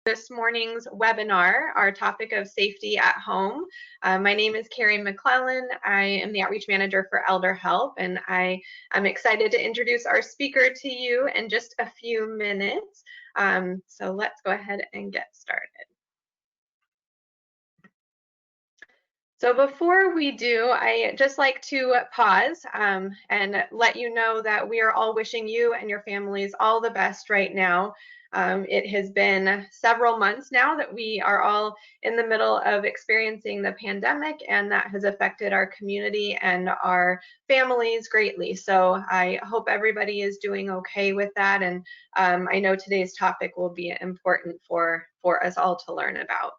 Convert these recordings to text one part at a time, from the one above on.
this morning's webinar, our topic of safety at home. My name is Carrie McClellan. I am the Outreach Manager for ElderHelp, and I am excited to introduce our speaker to you in just a few minutes. So let's go ahead and get started. So before we do, I just like to pause and let you know that we are all wishing you and your families all the best right now. It has been several months now that we are all in the middle of experiencing the pandemic, and that has affected our community and our families greatly. So I hope everybody is doing okay with that, and I know today's topic will be important for us all to learn about.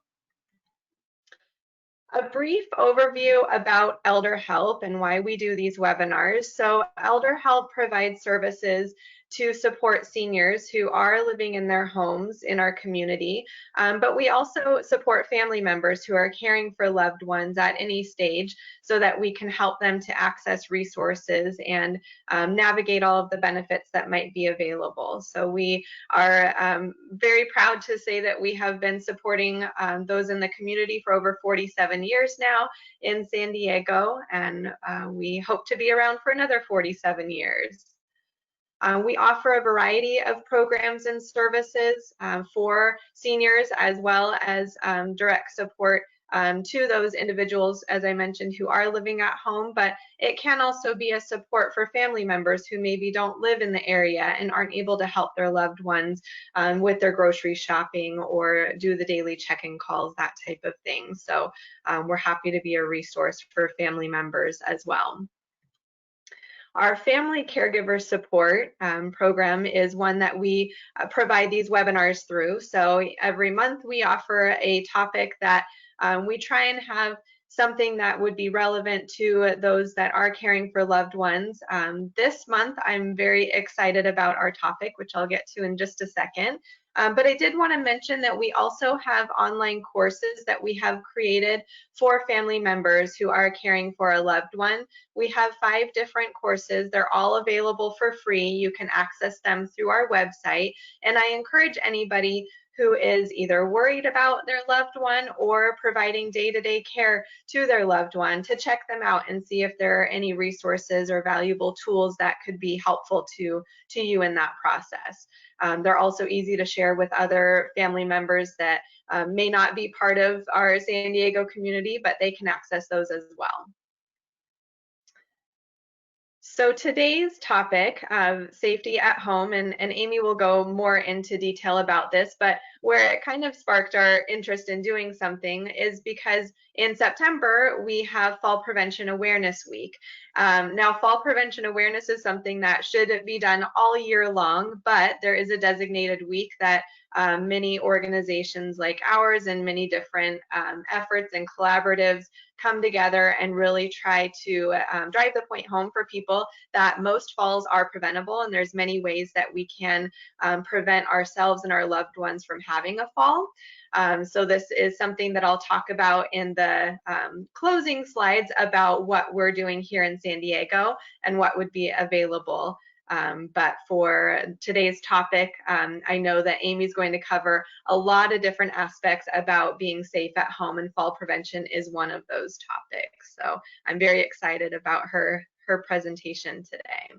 A brief overview about ElderHelp and why we do these webinars. So ElderHelp provides services to support seniors who are living in their homes in our community, but we also support family members who are caring for loved ones at any stage so that we can help them to access resources and navigate all of the benefits that might be available. So we are very proud to say that we have been supporting those in the community for over 47 years now in San Diego, and we hope to be around for another 47 years. We offer a variety of programs and services for seniors, as well as direct support to those individuals, as I mentioned, who are living at home, but it can also be a support for family members who maybe don't live in the area and aren't able to help their loved ones with their grocery shopping or do the daily check-in calls, that type of thing. So we're happy to be a resource for family members as well. Our family caregiver support program is one that we provide these webinars through. So every month we offer a topic that we try and have something that would be relevant to those that are caring for loved ones. This month I'm very excited about our topic, which I'll get to in just a second. But I did want to mention that we also have online courses that we have created for family members who are caring for a loved one. We have 5 different courses. They're all available for free. You can access them through our website. And I encourage anybody who is either worried about their loved one or providing day-to-day care to their loved one to check them out and see if there are any resources or valuable tools that could be helpful to you in that process. They're also easy to share with other family members that may not be part of our San Diego community, but they can access those as well. So today's topic of safety at home, and Amy will go more into detail about this, but where it kind of sparked our interest in doing something is because in September we have Fall Prevention Awareness Week. Now, Fall Prevention Awareness is something that should be done all year long, but there is a designated week that many organizations like ours and many different efforts and collaboratives come together and really try to drive the point home for people that most falls are preventable, and there's many ways that we can prevent ourselves and our loved ones from having a fall. So this is something that I'll talk about in the closing slides about what we're doing here in San Diego and what would be available. But for today's topic, I know that Amy's going to cover a lot of different aspects about being safe at home, and fall prevention is one of those topics. So I'm very excited about her presentation today.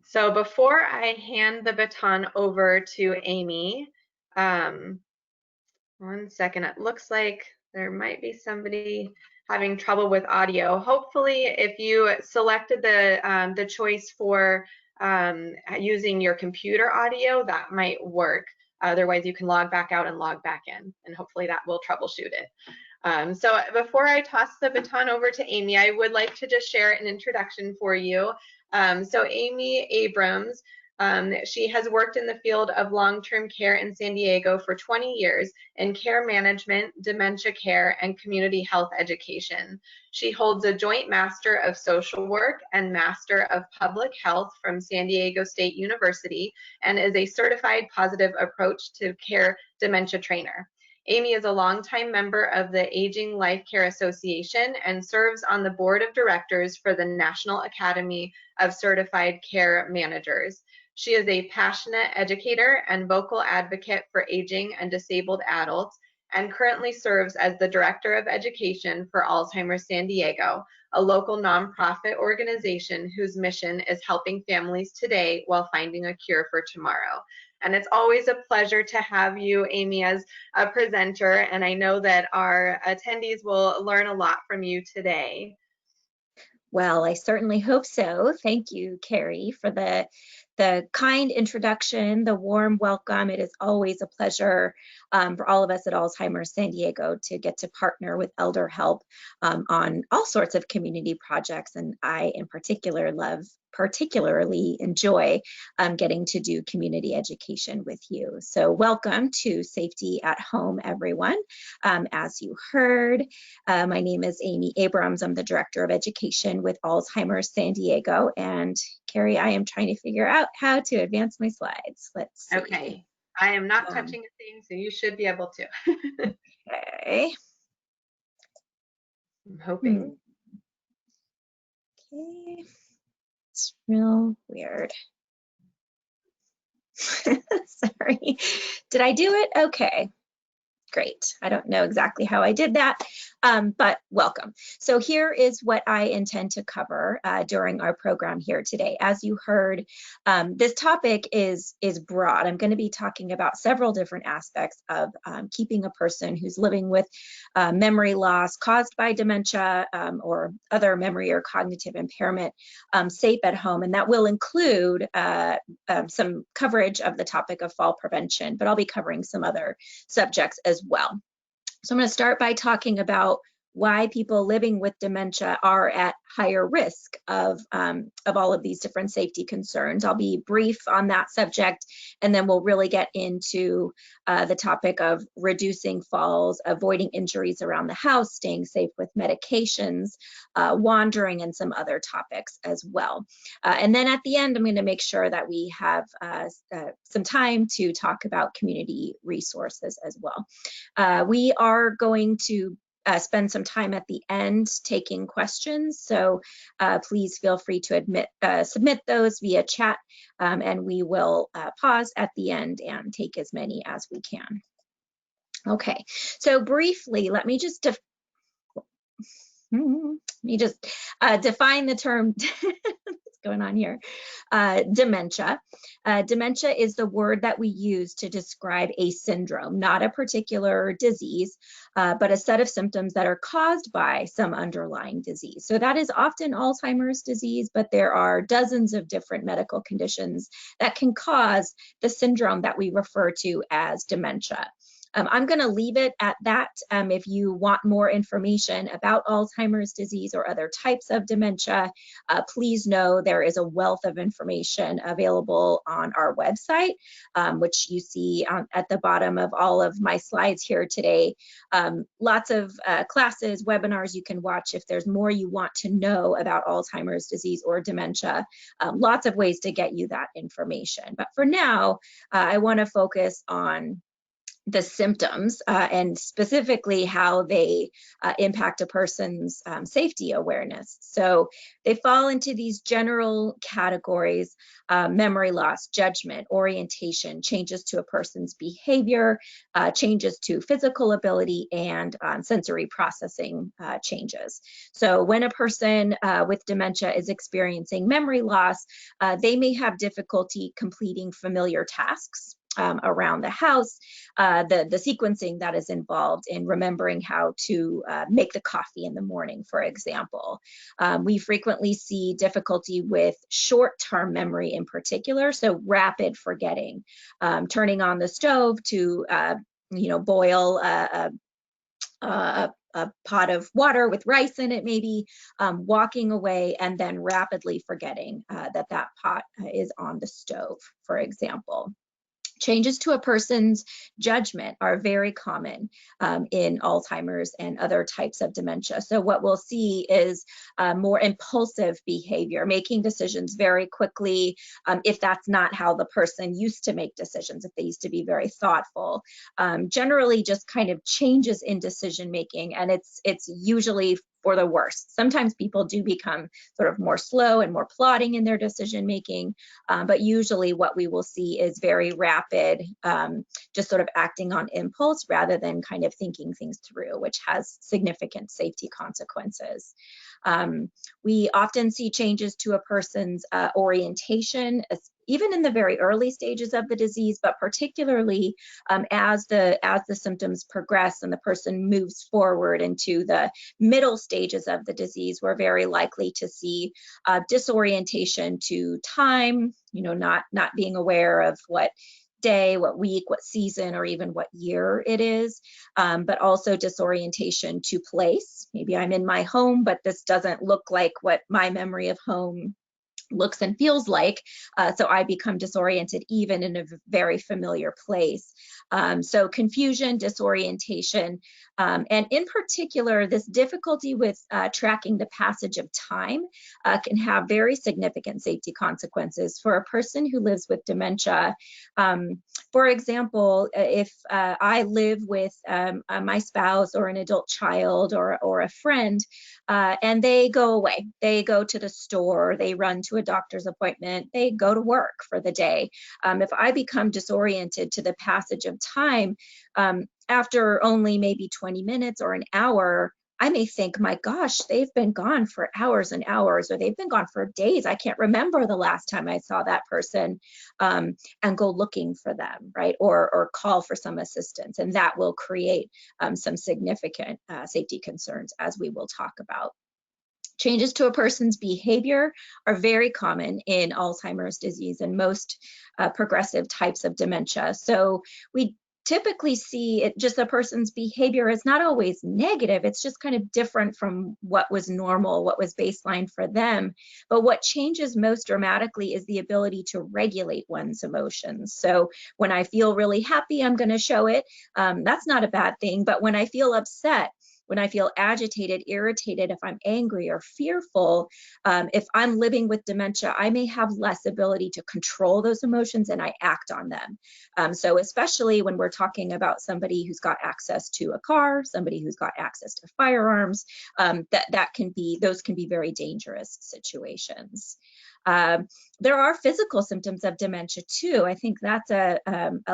So before I hand the baton over to Amy, one second, it looks like there might be somebody having trouble with audio. Hopefully, if you selected the choice for using your computer audio, that might work. Otherwise, you can log back out and log back in, and hopefully that will troubleshoot it. So before I toss the baton over to Amy, I would like to just share an introduction for you. So Amy Abrams, she has worked in the field of long-term care in San Diego for 20 years in care management, dementia care, and community health education. She holds a joint Master of Social Work and Master of Public Health from San Diego State University and is a certified positive approach to care dementia trainer. Amy is a longtime member of the Aging Life Care Association and serves on the board of directors for the National Academy of Certified Care Managers. She is a passionate educator and vocal advocate for aging and disabled adults, and currently serves as the Director of Education for Alzheimer's San Diego, a local nonprofit organization whose mission is helping families today while finding a cure for tomorrow. And it's always a pleasure to have you, Amy, as a presenter, and I know that our attendees will learn a lot from you today. Well, I certainly hope so. Thank you, Carrie, for the kind introduction, the warm welcome. It is always a pleasure for all of us at Alzheimer's San Diego to get to partner with ElderHelp on all sorts of community projects. And I, in particularly enjoy getting to do community education with you. So welcome to Safety at Home, everyone. As you heard, my name is Amy Abrams. I'm the Director of Education with Alzheimer's San Diego. And Carrie, I am trying to figure out how to advance my slides. Let's see. Okay, I am not touching a thing, so you should be able to. Okay. I'm hoping. Okay. It's real weird. Sorry. Did I do it? Okay. Great. I don't know exactly how I did that, but welcome. So here is what I intend to cover during our program here today. As you heard, this topic is broad. I'm going to be talking about several different aspects of keeping a person who's living with memory loss caused by dementia or other memory or cognitive impairment safe at home. And that will include some coverage of the topic of fall prevention, but I'll be covering some other subjects as well. So I'm going to start by talking about why people living with dementia are at higher risk of all of these different safety concerns. I'll be brief on that subject, and then we'll really get into the topic of reducing falls, avoiding injuries around the house, staying safe with medications, wandering, and some other topics as well. And then at the end, I'm going to make sure that we have some time to talk about community resources as well. We are going to spend some time at the end taking questions. So please feel free to submit those via chat, and we will pause at the end and take as many as we can. Okay, so briefly, let me just define the term. What's going on here? Dementia. Dementia is the word that we use to describe a syndrome, not a particular disease, but a set of symptoms that are caused by some underlying disease. So that is often Alzheimer's disease, but there are dozens of different medical conditions that can cause the syndrome that we refer to as dementia. I'm going to leave it at that. If you want more information about Alzheimer's disease or other types of dementia, please know there is a wealth of information available on our website, which you see at the bottom of all of my slides here today. Lots of classes, webinars you can watch if there's more you want to know about Alzheimer's disease or dementia. Lots of ways to get you that information. But for now, I want to focus on the symptoms and specifically how they impact a person's safety awareness. So they fall into these general categories: memory loss, judgment, orientation, changes to a person's behavior, changes to physical ability, and sensory processing changes. So when a person with dementia is experiencing memory loss, they may have difficulty completing familiar tasks around the house, the sequencing that is involved in remembering how to make the coffee in the morning, for example. We frequently see difficulty with short-term memory in particular, so rapid forgetting, turning on the stove to boil a pot of water with rice in it, maybe, walking away and then rapidly forgetting that pot is on the stove, for example. Changes to a person's judgment are very common in Alzheimer's and other types of dementia. So what we'll see is more impulsive behavior, making decisions very quickly if that's not how the person used to make decisions, if they used to be very thoughtful. Generally just kind of changes in decision making, and it's usually for the worst. Sometimes people do become sort of more slow and more plodding in their decision making, but usually what we will see is very rapid, just sort of acting on impulse rather than kind of thinking things through, which has significant safety consequences. We often see changes to a person's orientation, even in the very early stages of the disease, but particularly as the symptoms progress and the person moves forward into the middle stages of the disease, we're very likely to see disorientation to time, not being aware of what day, what week, what season, or even what year it is, but also disorientation to place. Maybe I'm in my home, but this doesn't look like what my memory of home looks and feels like, so I become disoriented even in a very familiar place. So confusion, disorientation, and in particular, this difficulty with tracking the passage of time can have very significant safety consequences for a person who lives with dementia. For example, if I live with my spouse or an adult child or a friend, and they go away, they go to the store, they run to a doctor's appointment, they go to work for the day. If I become disoriented to the passage of time, after only maybe 20 minutes or an hour, I may think, my gosh, they've been gone for hours and hours, or they've been gone for days. I can't remember the last time I saw that person, and go looking for them, right? Or call for some assistance. And that will create some significant safety concerns, as we will talk about. Changes to a person's behavior are very common in Alzheimer's disease and most progressive types of dementia. So we typically see it, just a person's behavior is not always negative. It's just kind of different from what was normal, what was baseline for them. But what changes most dramatically is the ability to regulate one's emotions. So when I feel really happy, I'm going to show it. That's not a bad thing. But when I feel upset, when I feel agitated, irritated, if I'm angry or fearful, if I'm living with dementia, I may have less ability to control those emotions and I act on them. So especially when we're talking about somebody who's got access to a car, somebody who's got access to firearms, those can be very dangerous situations. There are physical symptoms of dementia too. I think that's a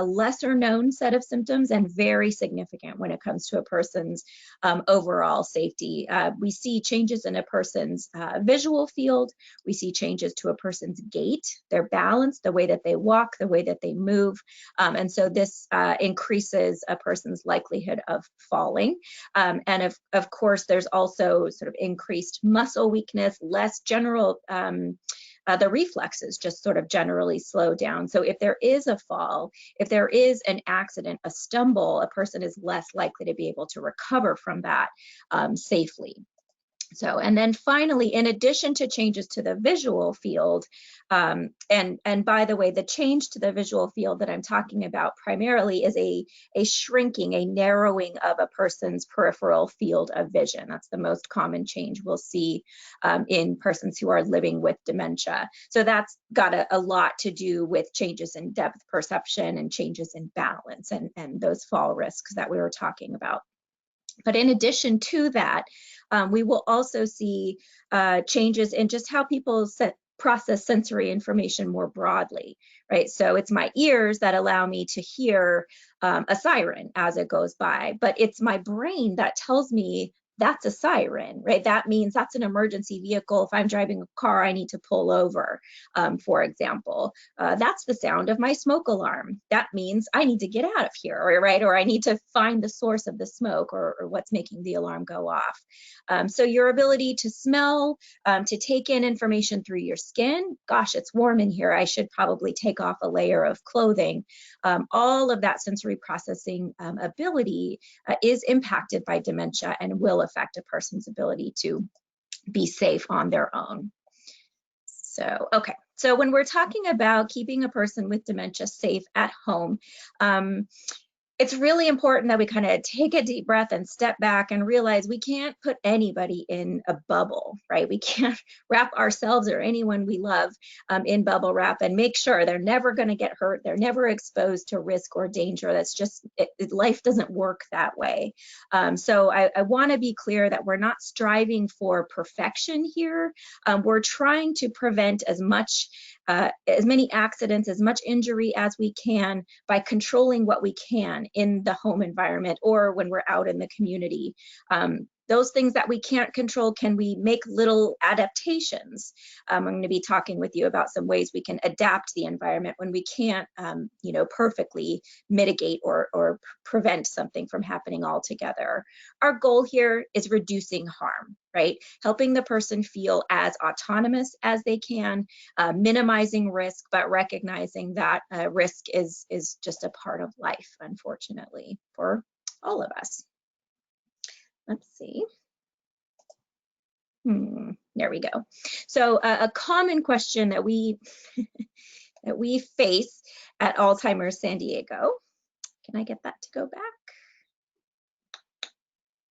lesser known set of symptoms and very significant when it comes to a person's overall safety. We see changes in a person's visual field. We see changes to a person's gait, their balance, the way that they walk, the way that they move. And so this increases a person's likelihood of falling. And of course, there's also sort of increased muscle weakness, less general the reflexes just sort of generally slow down. So if there is a fall, if there is an accident, a stumble, a person is less likely to be able to recover from that safely. So, and then finally, in addition to changes to the visual field, and by the way, the change to the visual field that I'm talking about primarily is a shrinking, a narrowing of a person's peripheral field of vision. That's the most common change we'll see in persons who are living with dementia. So that's got a lot to do with changes in depth perception and changes in balance and those fall risks that we were talking about. But in addition to that, we will also see changes in just how people process sensory information more broadly, right? So it's my ears that allow me to hear a siren as it goes by, but it's my brain that tells me that's a siren, right? That means that's an emergency vehicle. If I'm driving a car, I need to pull over, for example. That's the sound of my smoke alarm. That means I need to get out of here, right? Or I need to find the source of the smoke or what's making the alarm go off. So your ability to smell, to take in information through your skin, gosh, it's warm in here. I should probably take off a layer of clothing. All of that sensory processing ability is impacted by dementia and will affect a person's ability to be safe on their own. So, okay. So when we're talking about keeping a person with dementia safe at home, it's really important that we kind of take a deep breath and step back and realize we can't put anybody in a bubble, right? We can't wrap ourselves or anyone we love in bubble wrap and make sure they're never going to get hurt. They're never exposed to risk or danger. That's just, life doesn't work that way. So I want to be clear that we're not striving for perfection here. We're trying to prevent as many accidents, as much injury as we can by controlling what we can in the home environment or when we're out in the community. Those things that we can't control, can we make little adaptations? I'm going to be talking with you about some ways we can adapt the environment when we can't, perfectly mitigate or prevent something from happening altogether. Our goal here is reducing harm, right? Helping the person feel as autonomous as they can, minimizing risk, but recognizing that risk is just a part of life, unfortunately, for all of us. Let's see. There we go. So a common question that we that we face at Alzheimer's San Diego. Can I get that to go back?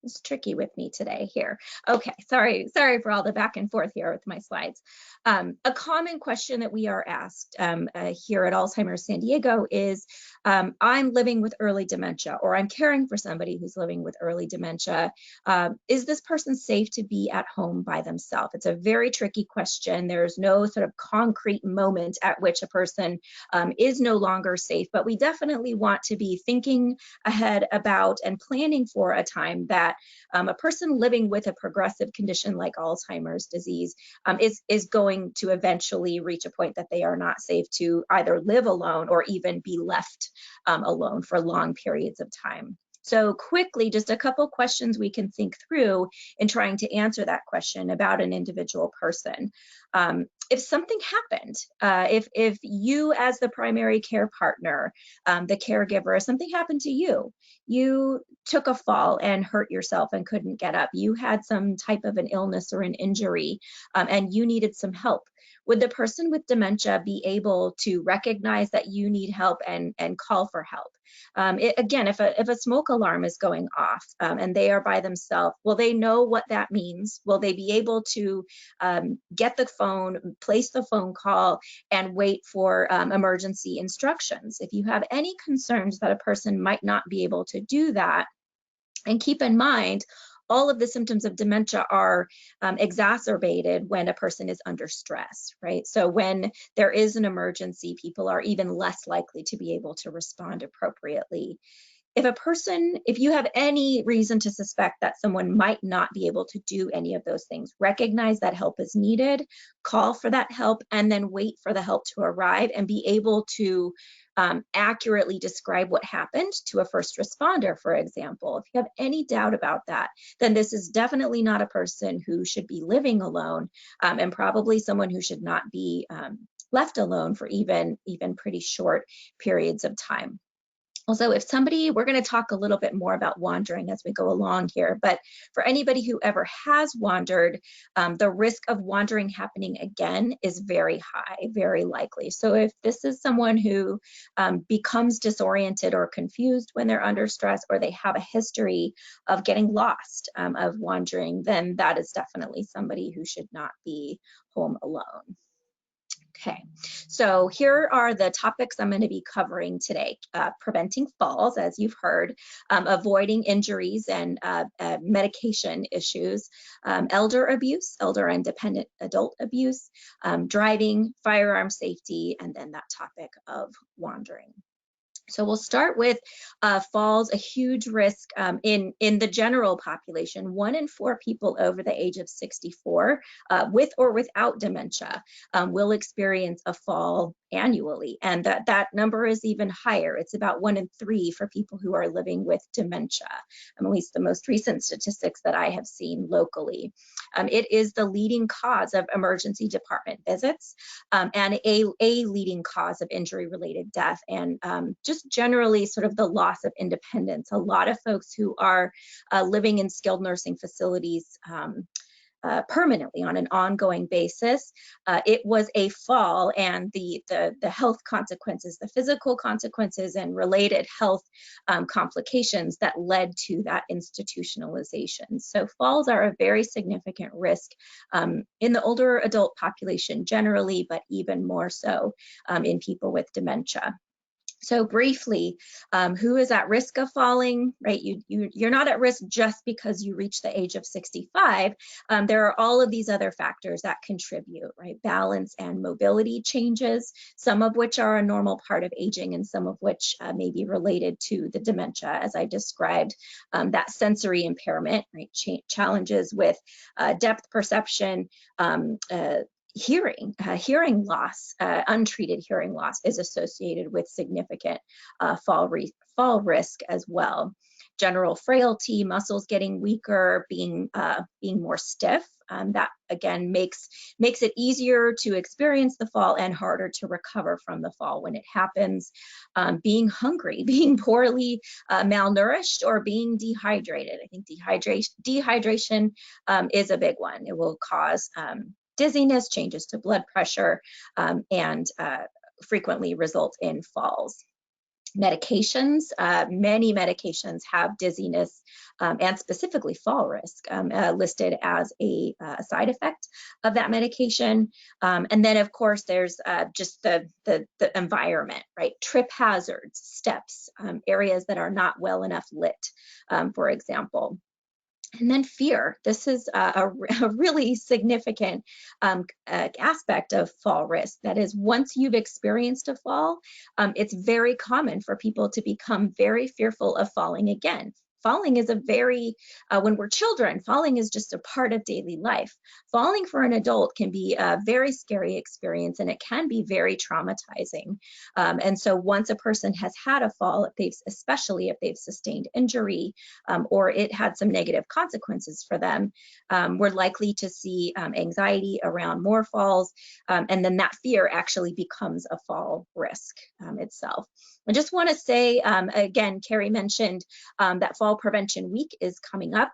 It's tricky with me today here. Okay, sorry for all the back and forth here with my slides. A common question that we are asked here at Alzheimer's San Diego is, I'm living with early dementia, or I'm caring for somebody who's living with early dementia. Is this person safe to be at home by themselves? It's a very tricky question. There's no sort of concrete moment at which a person is no longer safe, but we definitely want to be thinking ahead about and planning for a time that a person living with a progressive condition like Alzheimer's disease is going to eventually reach a point that they are not safe to either live alone or even be left alone for long periods of time. So quickly, just a couple questions we can think through in trying to answer that question about an individual person. If something happened, if you as the primary care partner, the caregiver, something happened to you, you took a fall and hurt yourself and couldn't get up, you had some type of an illness or an injury, and you needed some help, would the person with dementia be able to recognize that you need help and call for help? Again, if a smoke alarm is going off and they are by themselves, will they know what that means? Will they be able to get the phone, place the phone call, and wait for emergency instructions? If you have any concerns that a person might not be able to do that, and keep in mind, all of the symptoms of dementia are exacerbated when a person is under stress, right? So when there is an emergency, people are even less likely to be able to respond appropriately. If you have any reason to suspect that someone might not be able to do any of those things, recognize that help is needed, call for that help, and then wait for the help to arrive and be able to accurately describe what happened to a first responder, for example. If you have any doubt about that, then this is definitely not a person who should be living alone, and probably someone who should not be left alone for even pretty short periods of time. Also, we're going to talk a little bit more about wandering as we go along here, but for anybody who ever has wandered, the risk of wandering happening again is very high, very likely. So if this is someone who becomes disoriented or confused when they're under stress, or they have a history of getting lost, of wandering, then that is definitely somebody who should not be home alone. Okay, so here are the topics I'm going to be covering today. Preventing falls, as you've heard, avoiding injuries and medication issues, elder and dependent adult abuse, driving, firearm safety, and then that topic of wandering. So we'll start with falls, a huge risk in the general population. 1 in 4 people over the age of 64 with or without dementia will experience a fall annually, and that number is even higher. It's about 1 in 3 for people who are living with dementia, at least the most recent statistics that I have seen locally. It is the leading cause of emergency department visits, and a leading cause of injury-related death, and just generally sort of the loss of independence. A lot of folks who are living in skilled nursing facilities permanently on an ongoing basis, it was a fall and the health consequences, the physical consequences and related health complications that led to that institutionalization. So falls are a very significant risk in the older adult population generally, but even more so in people with dementia. So briefly, who is at risk of falling, right? You're not at risk just because you reach the age of 65. There are all of these other factors that contribute, right? Balance and mobility changes, some of which are a normal part of aging and some of which may be related to the dementia, as I described, that sensory impairment, right? Challenges with depth perception, hearing loss, untreated hearing loss is associated with significant fall risk as well. General frailty, muscles getting weaker, being more stiff. That again makes it easier to experience the fall and harder to recover from the fall when it happens. Being hungry, being poorly malnourished, or being dehydrated. I think dehydration is a big one. It will cause dizziness, changes to blood pressure, and frequently result in falls. Medications, many medications have dizziness and specifically fall risk listed as a side effect of that medication. And then of course there's just the environment, right? Trip hazards, steps, areas that are not well enough lit, for example. And then fear. This is a really significant aspect of fall risk. That is, once you've experienced a fall, it's very common for people to become very fearful of falling again. Falling is when we're children, falling is just a part of daily life. Falling for an adult can be a very scary experience and it can be very traumatizing. And so once a person has had a fall, especially if they've sustained injury or it had some negative consequences for them, we're likely to see anxiety around more falls. And then that fear actually becomes a fall risk itself. I just want to say, again, Carrie mentioned that Fall Prevention Week is coming up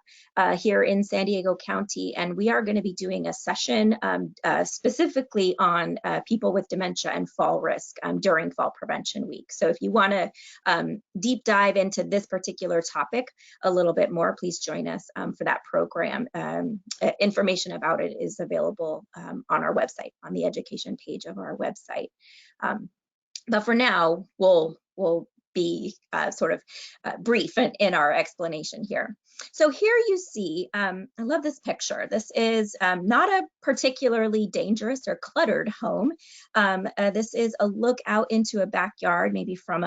here in San Diego County, and we are going to be doing a session specifically on people with dementia and fall risk during Fall Prevention Week. So if you want to deep dive into this particular topic a little bit more, please join us for that program. Information about it is available on our website, on the education page of our website. But for now, we'll be sort of brief in our explanation here. So here you see, I love this picture. This is not a particularly dangerous or cluttered home. This is a look out into a backyard, maybe from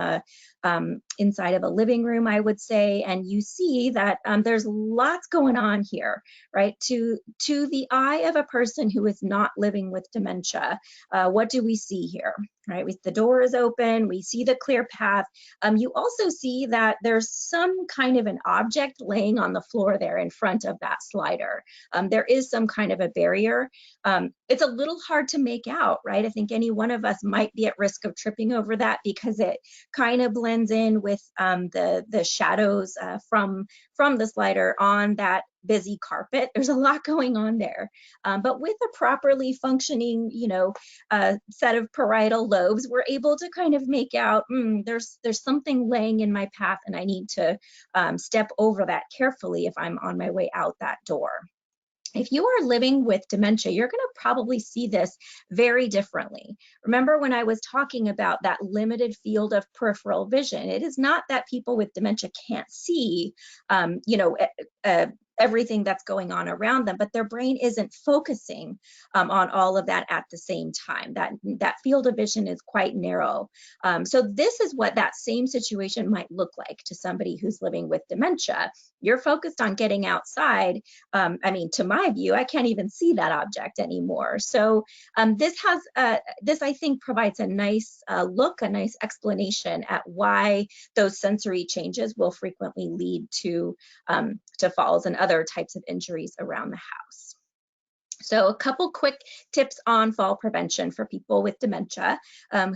inside of a living room, I would say, and you see that there's lots going on here, right? To the eye of a person who is not living with dementia, what do we see here, right? The door is open, we see the clear path. You also see that there's some kind of an object laying on the floor there in front of that slider. There is some kind of a barrier. It's a little hard to make out, right? I think any one of us might be at risk of tripping over that because it kind of blends in with the shadows from the slider on that busy carpet. There's a lot going on there, but with a properly functioning, set of parietal lobes, we're able to kind of make out there's something laying in my path, and I need to step over that carefully if I'm on my way out that door. If you are living with dementia, you're going to probably see this very differently. Remember when I was talking about that limited field of peripheral vision? It is not that people with dementia can't see, everything that's going on around them, but their brain isn't focusing on all of that at the same time. That field of vision is quite narrow. So this is what that same situation might look like to somebody who's living with dementia. You're focused on getting outside. To my view, I can't even see that object anymore. So this I think provides a nice look, a nice explanation at why those sensory changes will frequently lead to falls and other types of injuries around the house. So a couple quick tips on fall prevention for people with dementia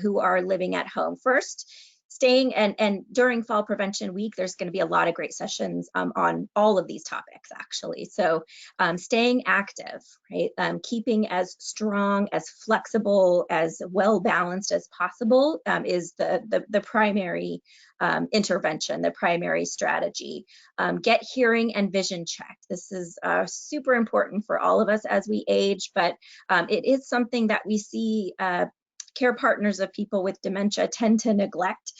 who are living at home. First, staying, and during Fall Prevention Week, there's going to be a lot of great sessions on all of these topics, actually. So staying active, right? Keeping as strong, as flexible, as well-balanced as possible is the primary intervention, the primary strategy. Get hearing and vision checked. This is super important for all of us as we age, but it is something that we see care partners of people with dementia tend to neglect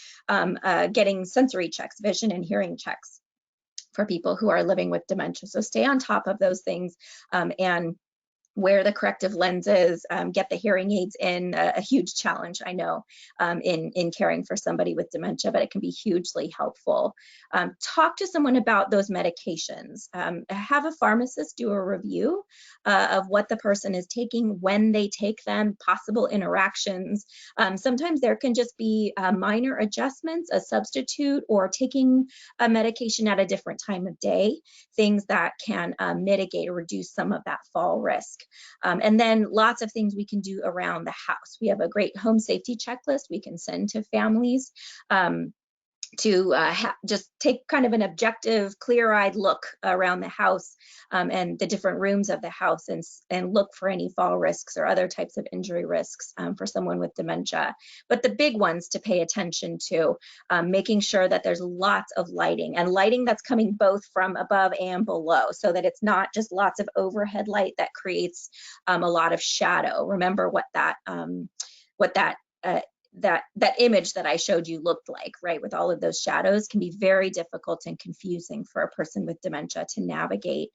getting sensory checks, vision and hearing checks for people who are living with dementia. So stay on top of those things and wear the corrective lenses, get the hearing aids in, a huge challenge, I know, in caring for somebody with dementia, but it can be hugely helpful. Talk to someone about those medications. Have a pharmacist do a review of what the person is taking, when they take them, possible interactions. Sometimes there can just be minor adjustments, a substitute, or taking a medication at a different time of day, things that can mitigate or reduce some of that fall risk. And then lots of things we can do around the house. We have a great home safety checklist we can send to families to just take kind of an objective, clear-eyed look around the house and the different rooms of the house, and look for any fall risks or other types of injury risks for someone with dementia. But the big ones to pay attention to, making sure that there's lots of lighting, and lighting that's coming both from above and below, so that it's not just lots of overhead light that creates a lot of shadow. Remember what that that image that I showed you looked like, right? With all of those shadows, can be very difficult and confusing for a person with dementia to navigate.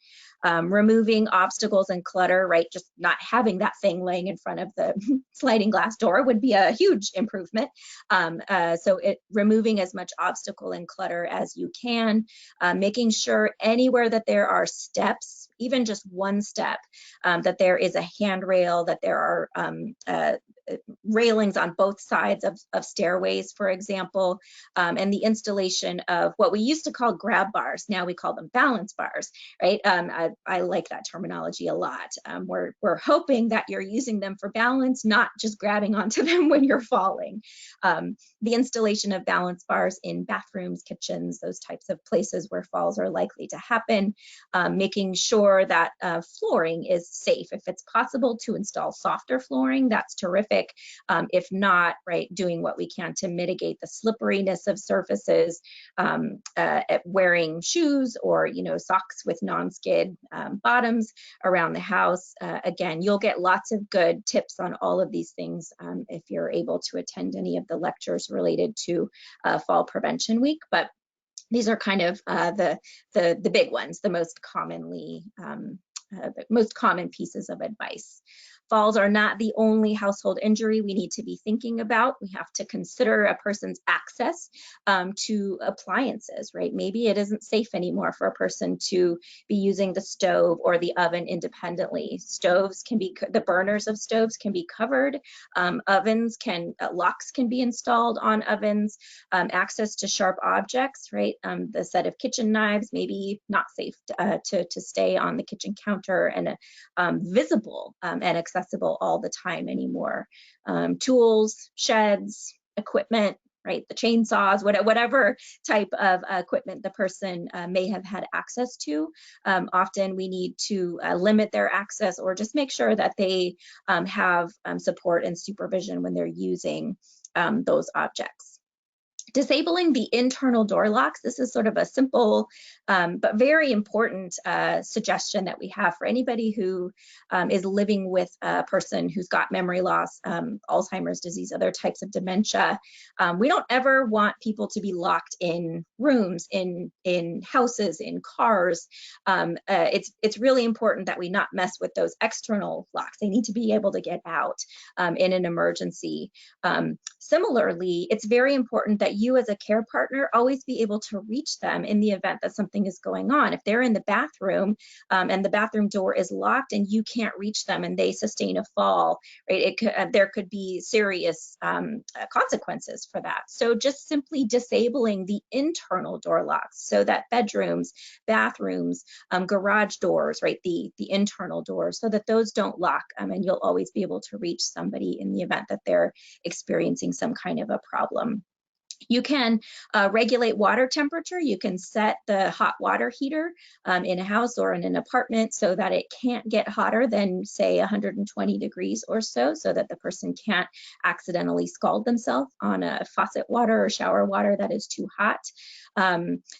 Removing obstacles and clutter, right? Just not having that thing laying in front of the sliding glass door would be a huge improvement. So removing as much obstacle and clutter as you can, making sure anywhere that there are steps, even just one step, that there is a handrail, that there are railings on both sides of stairways, for example, and the installation of what we used to call grab bars. Now we call them balance bars, right? I like that terminology a lot. We're hoping that you're using them for balance, not just grabbing onto them when you're falling. The installation of balance bars in bathrooms, kitchens, those types of places where falls are likely to happen, making sure that flooring is safe. If it's possible to install softer flooring, that's terrific. If not, right, doing what we can to mitigate the slipperiness of surfaces, wearing shoes or socks with non-skid bottoms around the house. Again, you'll get lots of good tips on all of these things if you're able to attend any of the lectures related to Fall Prevention Week. But these are kind of the big ones, the most common pieces of advice. Falls are not the only household injury we need to be thinking about. We have to consider a person's access to appliances, right? Maybe it isn't safe anymore for a person to be using the stove or the oven independently. The burners of stoves can be covered. Locks can be installed on ovens. Access to sharp objects, right? The set of kitchen knives, maybe not safe to stay on the kitchen counter and visible and accessible all the time anymore. Tools, sheds, equipment, right? The chainsaws, whatever type of equipment the person may have had access to. Often we need to limit their access, or just make sure that they have support and supervision when they're using those objects. Disabling the internal door locks. This is sort of a simple but very important suggestion that we have for anybody who is living with a person who's got memory loss, Alzheimer's disease, other types of dementia. We don't ever want people to be locked in rooms, in houses, in cars. It's really important that we not mess with those external locks. They need to be able to get out in an emergency. Similarly, it's very important that you as a care partner always be able to reach them in the event that something is going on. If they're in the bathroom and the bathroom door is locked and you can't reach them and they sustain a fall, right, there could be serious consequences for that. So just simply disabling the internal door locks so that bedrooms, bathrooms, garage doors, right, the internal doors, so that those don't lock, and you'll always be able to reach somebody in the event that they're experiencing some kind of a problem. You can regulate water temperature. You can set the hot water heater in a house or in an apartment so that it can't get hotter than, say, 120 degrees or so that the person can't accidentally scald themselves on a faucet water or shower water that is too hot.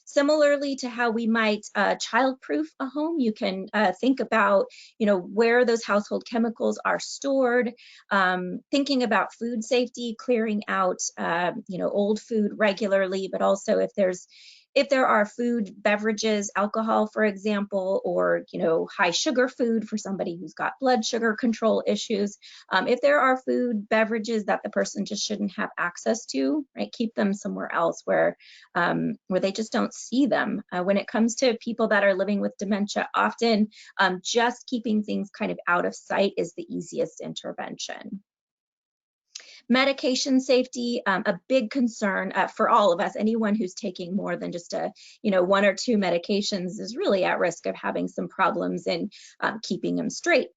Similarly to how we might child-proof a home, you can think about, where those household chemicals are stored, thinking about food safety, clearing out, old food regularly, but also if there are food, beverages, alcohol, for example, or high sugar food for somebody who's got blood sugar control issues, if there are food, beverages that the person just shouldn't have access to, right, keep them somewhere else where they just don't see them. When it comes to people that are living with dementia, often just keeping things kind of out of sight is the easiest intervention. Medication safety, a big concern for all of us. Anyone who's taking more than just one or two medications is really at risk of having some problems in keeping them straight,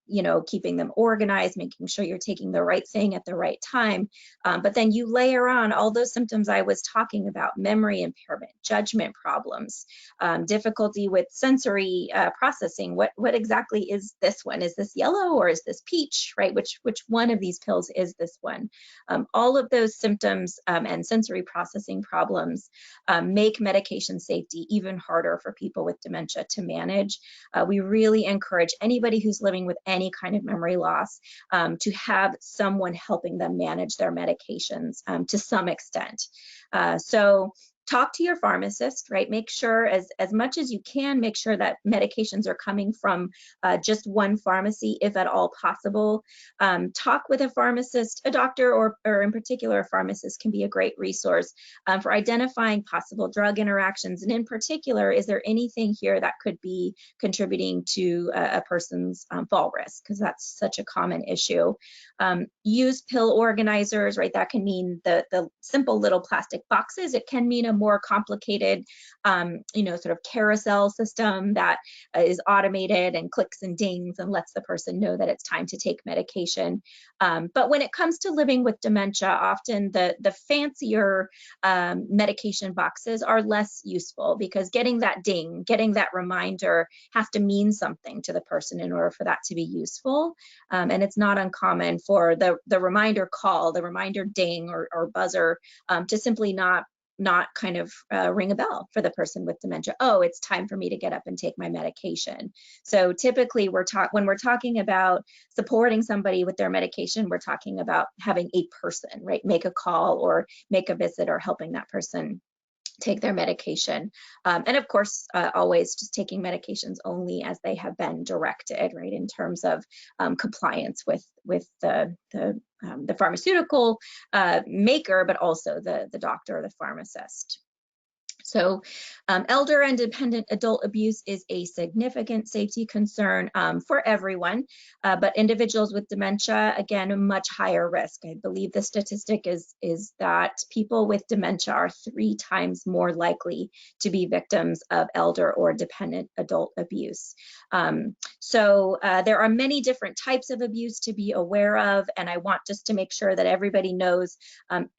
keeping them organized, making sure you're taking the right thing at the right time. But then you layer on all those symptoms I was talking about: memory impairment, judgment problems, difficulty with sensory processing. What exactly is this one? Is this yellow or is this peach, right? Which one of these pills is this one? All of those symptoms and sensory processing problems make medication safety even harder for people with dementia to manage. We really encourage anybody who's living with any kind of memory loss to have someone helping them manage their medications to some extent. So talk to your pharmacist, right? Make sure, as much as you can, make sure that medications are coming from just one pharmacy, if at all possible. Talk with a pharmacist, a doctor, or in particular, a pharmacist can be a great resource for identifying possible drug interactions. And in particular, is there anything here that could be contributing to a person's fall risk? Because that's such a common issue. Use pill organizers, right? That can mean the simple little plastic boxes. It can mean a more complicated, sort of carousel system that is automated and clicks and dings and lets the person know that it's time to take medication. But when it comes to living with dementia, often the fancier medication boxes are less useful, because getting that ding, getting that reminder has to mean something to the person in order for that to be useful. And it's not uncommon for the reminder call, the reminder ding or buzzer to simply not kind of ring a bell for the person with dementia. Oh, it's time for me to get up and take my medication. So typically when we're talking about supporting somebody with their medication, we're talking about having a person, right, make a call or make a visit or helping that person take their medication. And of course, always just taking medications only as they have been directed, right, in terms of compliance with the pharmaceutical maker, but also the doctor or the pharmacist. So elder and dependent adult abuse is a significant safety concern for everyone, but individuals with dementia, again, a much higher risk. I believe the statistic is that people with dementia are 3 times more likely to be victims of elder or dependent adult abuse. So there are many different types of abuse to be aware of, and I want just to make sure that everybody knows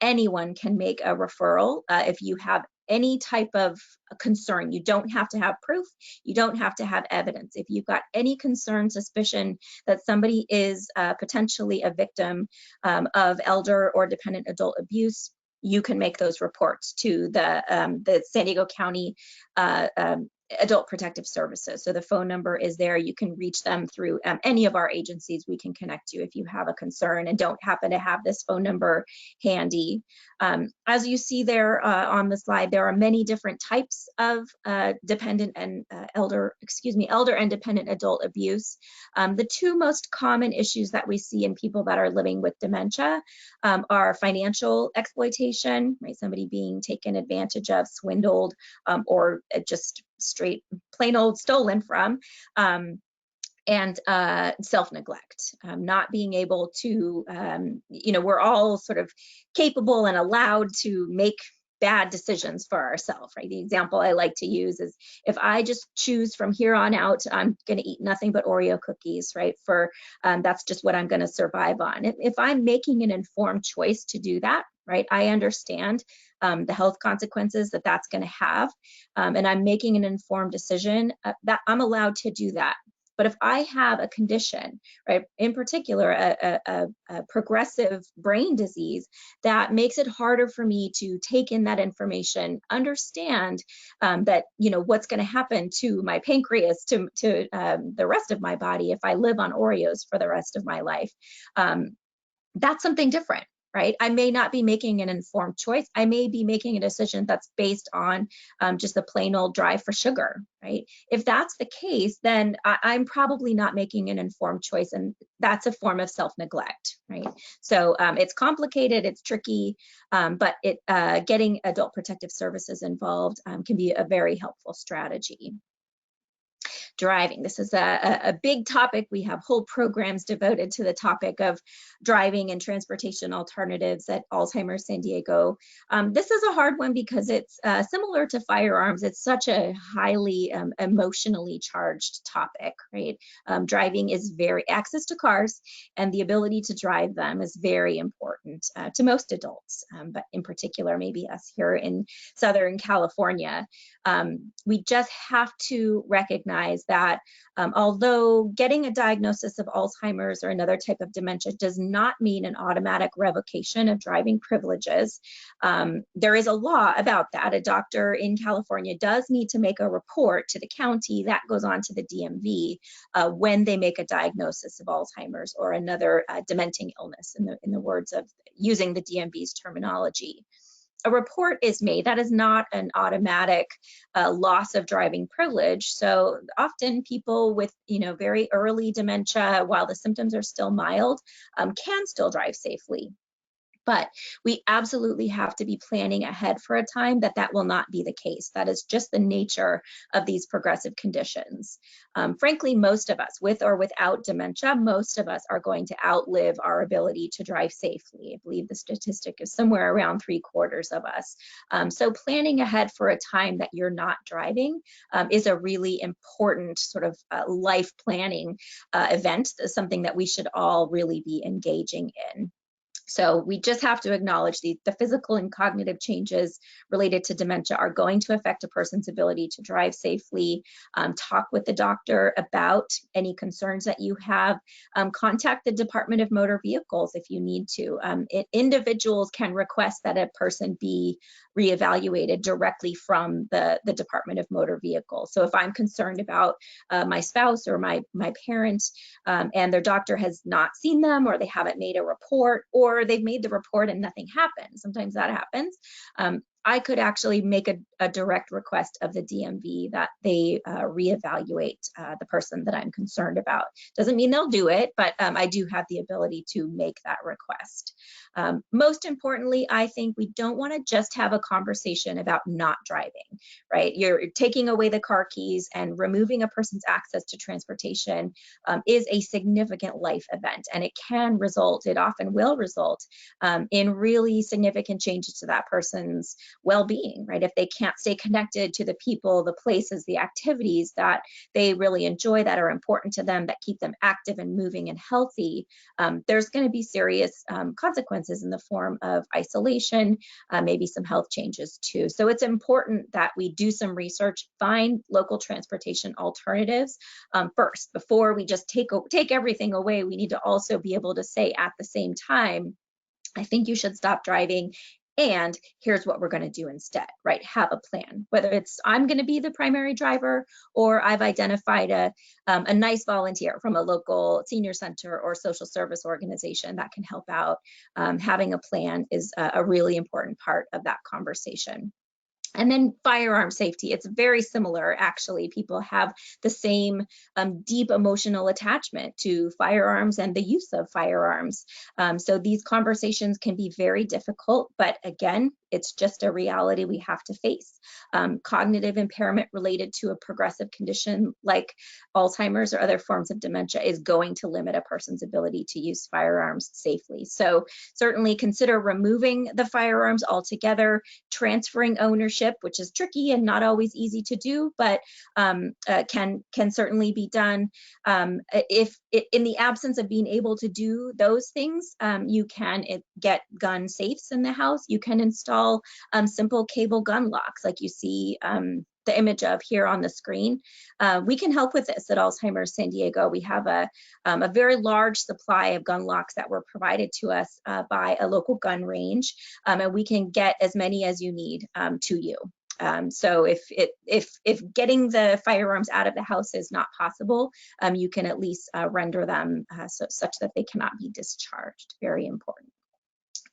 anyone can make a referral if you have any type of concern. You don't have to have proof. You don't have to have evidence. If you've got any concern, suspicion that somebody is potentially a victim of elder or dependent adult abuse, you can make those reports to the San Diego County Adult Protective Services. So the phone number is there. You can reach them through any of our agencies. We can connect you if you have a concern and don't happen to have this phone number handy. As you see there on the slide, there are many different types of dependent and elder and dependent adult abuse. The 2 most common issues that we see in people that are living with dementia are financial exploitation, right? Somebody being taken advantage of, swindled, or just straight plain old stolen from, and self-neglect, not being able to, we're all sort of capable and allowed to make bad decisions for ourselves, right? The example I like to use is, if I just choose from here on out, I'm going to eat nothing but Oreo cookies, right? That's just what I'm going to survive on. If I'm making an informed choice to do that, right? I understand the health consequences that that's going to have, and I'm making an informed decision, that I'm allowed to do that. But if I have a condition, right, in particular, a progressive brain disease that makes it harder for me to take in that information, understand that, you know, what's going to happen to my pancreas, to the rest of my body if I live on Oreos for the rest of my life, that's something different, right? I may not be making an informed choice. I may be making a decision that's based on just the plain old drive for sugar, right? If that's the case, then I'm probably not making an informed choice, and that's a form of self-neglect, right? So it's complicated, it's tricky, but getting adult protective services involved can be a very helpful strategy. Driving. This is a big topic. We have whole programs devoted to the topic of driving and transportation alternatives at Alzheimer's San Diego. This is a hard one because it's similar to firearms. It's such a highly emotionally charged topic, right? Driving is access to cars and the ability to drive them is very important to most adults, but in particular, maybe us here in Southern California. We just have to recognize that although getting a diagnosis of Alzheimer's or another type of dementia does not mean an automatic revocation of driving privileges, there is a law about that. A doctor in California does need to make a report to the county that goes on to the DMV when they make a diagnosis of Alzheimer's or another dementing illness, in the words of using the DMV's terminology. A report is made. That is not an automatic loss of driving privilege. So often people with, you know, very early dementia, while the symptoms are still mild, can still drive safely. But we absolutely have to be planning ahead for a time that will not be the case. That is just the nature of these progressive conditions. Frankly, most of us, with or without dementia, most of us are going to outlive our ability to drive safely. I believe the statistic is somewhere around 3/4 of us. So planning ahead for a time that you're not driving is a really important sort of life planning event, something that we should all really be engaging in. So we just have to acknowledge the physical and cognitive changes related to dementia are going to affect a person's ability to drive safely. Talk with the doctor about any concerns that you have. Contact the Department of Motor Vehicles if you need to. Individuals can request that a person be reevaluated directly from the Department of Motor Vehicles. So if I'm concerned about my spouse or my parents and their doctor has not seen them, or they haven't made a report, or they've made the report and nothing happened, sometimes that happens, I could actually make a direct request of the DMV that they reevaluate the person that I'm concerned about. Doesn't mean they'll do it, but I do have the ability to make that request. Most importantly, I think we don't want to just have a conversation about not driving, right? You're taking away the car keys and removing a person's access to transportation is a significant life event, and it can result, it often will result in really significant changes to that person's well-being, right? If they can't stay connected to the people, the places, the activities that they really enjoy, that are important to them, that keep them active and moving and healthy, there's going to be serious consequences in the form of isolation, maybe some health changes too. So it's important that we do some research, find local transportation alternatives first. Before we just take everything away, we need to also be able to say at the same time, I think you should stop driving, and here's what we're going to do instead, right? Have a plan, whether it's I'm going to be the primary driver, or I've identified a nice volunteer from a local senior center or social service organization that can help out. Having a plan is a really important part of that conversation. And then firearm safety, it's very similar, actually. People have the same deep emotional attachment to firearms and the use of firearms. So these conversations can be very difficult, but again, It's just a reality we have to face. Cognitive impairment related to a progressive condition like Alzheimer's or other forms of dementia is going to limit a person's ability to use firearms safely. So certainly consider removing the firearms altogether, transferring ownership, which is tricky and not always easy to do, but can certainly be done. If in the absence of being able to do those things, you can get gun safes in the house. You can install simple cable gun locks like you see the image of here on the screen. We can help with this at Alzheimer's San Diego. We have a very large supply of gun locks that were provided to us by a local gun range, and we can get as many as you need to you. So if getting the firearms out of the house is not possible, you can at least render them such that they cannot be discharged. Very important.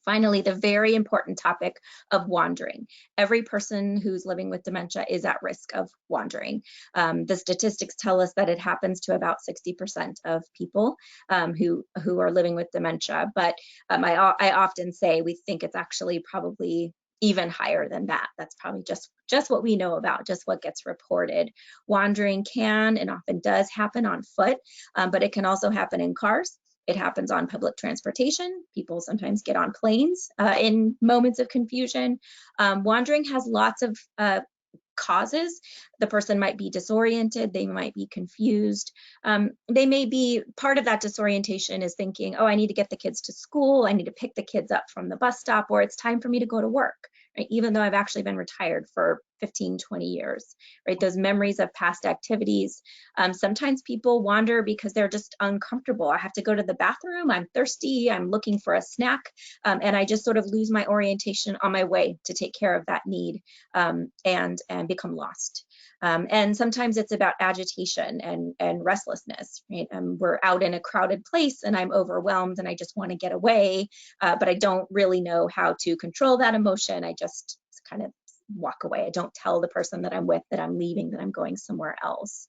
Finally, the very important topic of wandering. Every person who's living with dementia is at risk of wandering. The statistics tell us that it happens to about 60% of people who are living with dementia, but I often say we think it's actually probably even higher than that. That's probably just what we know about, just what gets reported. Wandering can and often does happen on foot, but it can also happen in cars. It happens on public transportation. People sometimes get on planes in moments of confusion. Wandering has lots of causes. The person might be disoriented, they might be confused. They may be, part of that disorientation is thinking, oh, I need to get the kids to school, I need to pick the kids up from the bus stop, or it's time for me to go to work, right? Even though I've actually been retired for 15, 20 years, right? Those memories of past activities. Sometimes people wander because they're just uncomfortable. I have to go to the bathroom, I'm thirsty, I'm looking for a snack, and I just sort of lose my orientation on my way to take care of that need, and become lost. And sometimes it's about agitation and restlessness, right? We're out in a crowded place and I'm overwhelmed and I just want to get away, but I don't really know how to control that emotion. I just kind of walk away. I don't tell the person that I'm with that I'm leaving, that I'm going somewhere else.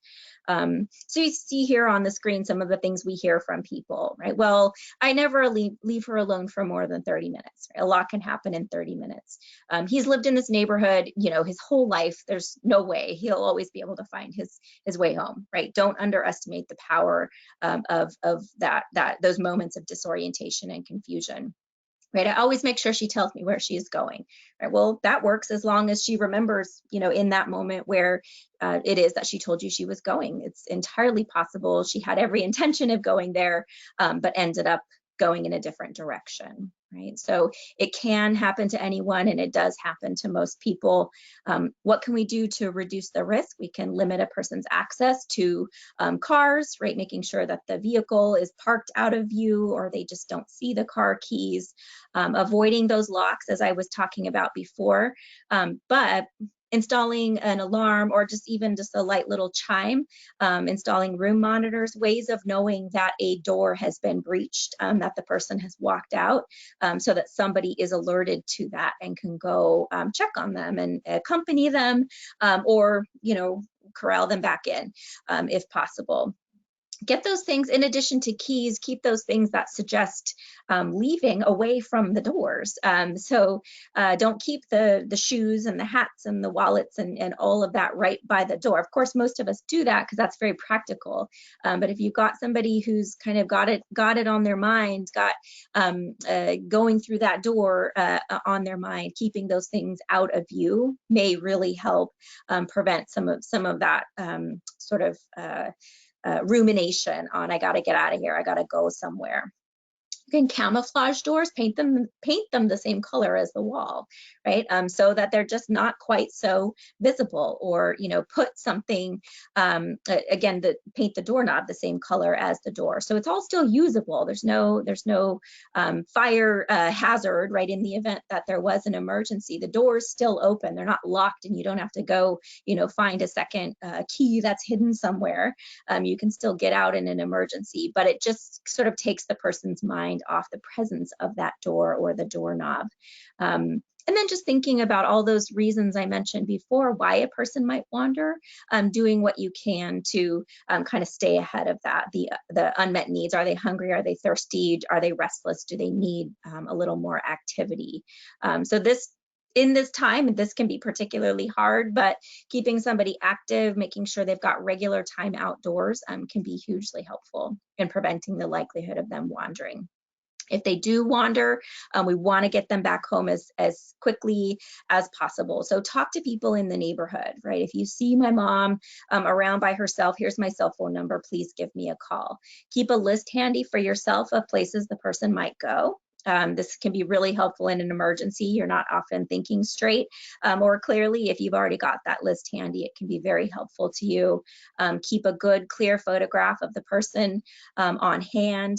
So you see here on the screen some of the things we hear from people, right? Well, I never leave her alone for more than 30 minutes. Right? A lot can happen in 30 minutes. He's lived in this neighborhood, you know, his whole life. There's no way he'll always be able to find his way home, right? Don't underestimate the power of those moments of disorientation and confusion. Right, I always make sure she tells me where she is going. Right, well, that works as long as she remembers, you know, in that moment where it is that she told you she was going. It's entirely possible she had every intention of going there, but ended up going in a different direction. Right, so it can happen to anyone, and it does happen to most people. What can we do to reduce the risk? We can limit a person's access to cars, right? Making sure that the vehicle is parked out of view or they just don't see the car keys. Avoiding those locks, as I was talking about before, but installing an alarm or just a light little chime, installing room monitors, ways of knowing that a door has been breached, that the person has walked out, so that somebody is alerted to that and can go check on them and accompany them, or, you know, corral them back in if possible. Get those things, in addition to keys, keep those things that suggest leaving away from the doors. So don't keep the shoes and the hats and the wallets and all of that right by the door. Of course, most of us do that because that's very practical. But if you've got somebody who's kind of got it on their mind, got going through that door on their mind, keeping those things out of view may really help prevent some of that sort of rumination on, I got to get out of here, I got to go somewhere. You can camouflage doors, paint them the same color as the wall, right? So that they're just not quite so visible, or, you know, put something, again, paint the doorknob the same color as the door. So it's all still usable. There's no fire hazard, right? In the event that there was an emergency, the door's still open. They're not locked and you don't have to go, you know, find a second key that's hidden somewhere. You can still get out in an emergency, but it just sort of takes the person's mind off the presence of that door or the doorknob. And then just thinking about all those reasons I mentioned before, why a person might wander, doing what you can to kind of stay ahead of that. The unmet needs, are they hungry? Are they thirsty? Are they restless? Do they need a little more activity? So this in this time, this can be particularly hard, but keeping somebody active, making sure they've got regular time outdoors can be hugely helpful in preventing the likelihood of them wandering. If they do wander, we want to get them back home as quickly as possible. So talk to people in the neighborhood, right? If you see my mom around by herself, here's my cell phone number, please give me a call. Keep a list handy for yourself of places the person might go. This can be really helpful in an emergency. You're not often thinking straight or clearly. If you've already got that list handy, it can be very helpful to you. Keep a good, clear photograph of the person on hand.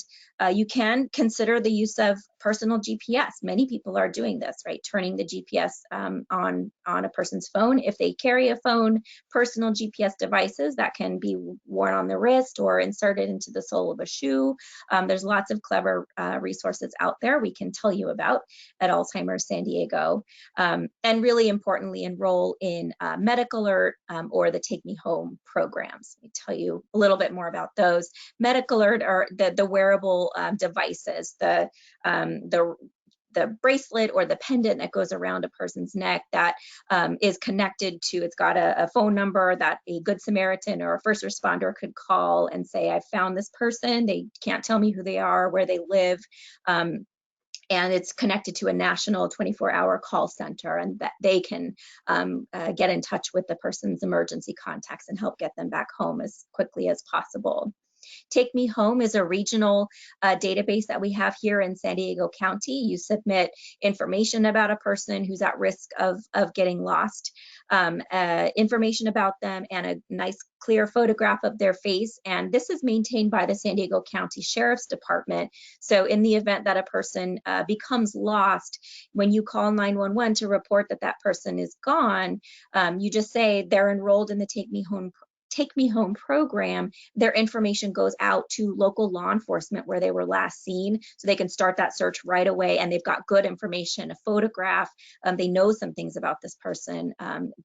You can consider the use of personal GPS. Many people are doing this, right? Turning the GPS on a person's phone. If they carry a phone, personal GPS devices that can be worn on the wrist or inserted into the sole of a shoe. There's lots of clever resources out there we can tell you about at Alzheimer's San Diego. And really importantly, enroll in Medical Alert or the Take Me Home programs. Let me tell you a little bit more about those. Medical Alert are the wearable devices, the bracelet or the pendant that goes around a person's neck that is connected to, it's got a phone number that a Good Samaritan or a first responder could call and say, I found this person, they can't tell me who they are, where they live. And it's connected to a national 24-hour call center, and that they can get in touch with the person's emergency contacts and help get them back home as quickly as possible. Take Me Home is a regional database that we have here in San Diego County. You submit information about a person who's at risk of getting lost, information about them, and a nice clear photograph of their face. And this is maintained by the San Diego County Sheriff's Department. So in the event that a person becomes lost, when you call 911 to report that that person is gone, you just say they're enrolled in the Take Me Home program. Their information goes out to local law enforcement where they were last seen, so they can start that search right away, and they've got good information, a photograph. They know some things about this person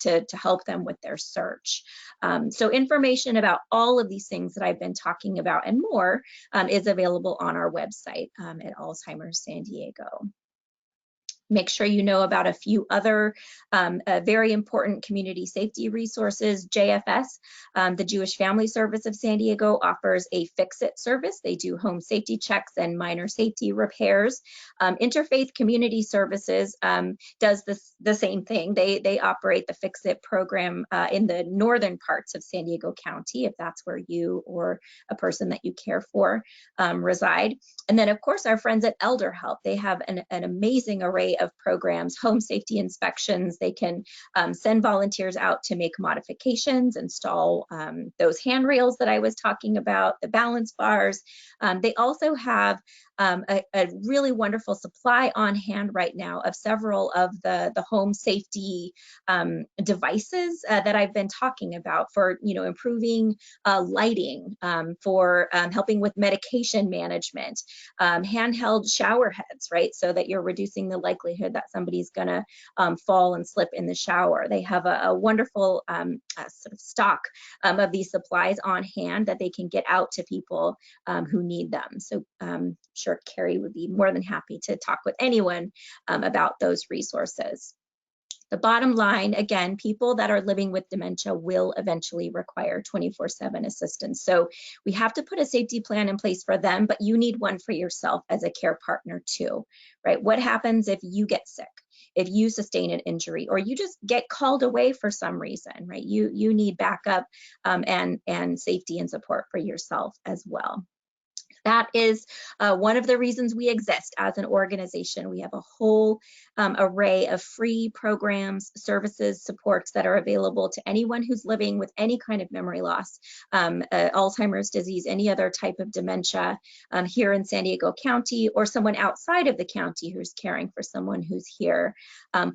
to help them with their search. So information about all of these things that I've been talking about and more is available on our website at Alzheimer's San Diego. Make sure you know about a few other very important community safety resources. JFS, the Jewish Family Service of San Diego, offers a fix-it service. They do home safety checks and minor safety repairs. Interfaith Community Services does the same thing. They operate the fix-it program in the northern parts of San Diego County, if that's where you or a person that you care for reside. And then, of course, our friends at ElderHelp, they have an amazing array of programs, home safety inspections. They can send volunteers out to make modifications, install those handrails that I was talking about, the balance bars. They also have a really wonderful supply on hand right now of several of the home safety devices that I've been talking about for, improving lighting, for helping with medication management, handheld shower heads, right? So that you're reducing the likelihood that somebody's gonna fall and slip in the shower. They have a wonderful sort of stock of these supplies on hand that they can get out to people who need them. So sure Carrie would be more than happy to talk with anyone about those resources. The bottom line, again, people that are living with dementia will eventually require 24/7 assistance. So we have to put a safety plan in place for them, but you need one for yourself as a care partner too, right? What happens if you get sick, if you sustain an injury, or you just get called away for some reason, right? You need backup and safety and support for yourself as well. That is one of the reasons we exist as an organization. We have a whole array of free programs, services, supports that are available to anyone who's living with any kind of memory loss, Alzheimer's disease, any other type of dementia here in San Diego County, or someone outside of the county who's caring for someone who's here.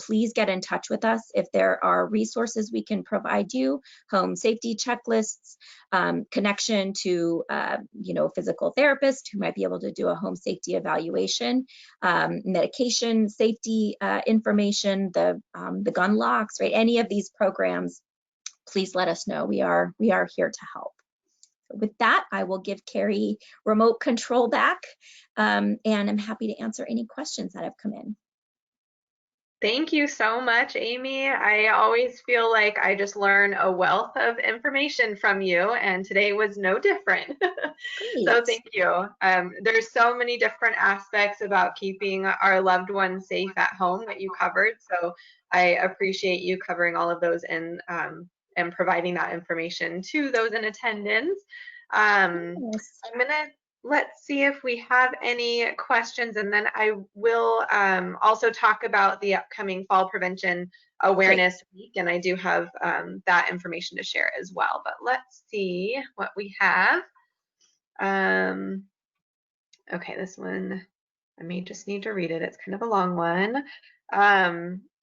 Please get in touch with us if there are resources we can provide you, home safety checklists, connection to physical therapy who might be able to do a home safety evaluation, medication safety information, the gun locks, right? Any of these programs, please let us know. We are here to help. With that, I will give Carrie remote control back, and I'm happy to answer any questions that have come in. Thank you so much, Amy. I always feel like I just learn a wealth of information from you, and today was no different. So Great. thank you. There's so many different aspects about keeping our loved ones safe at home that you covered. So I appreciate you covering all of those and providing that information to those in attendance. Yes. I'm gonna Let's see if we have any questions, and then I will also talk about the upcoming Fall Prevention Great. Awareness Week, and I do have that information to share as well. But let's see what we have. Um, okay, this one, I may just need to read it. It's kind of a long one.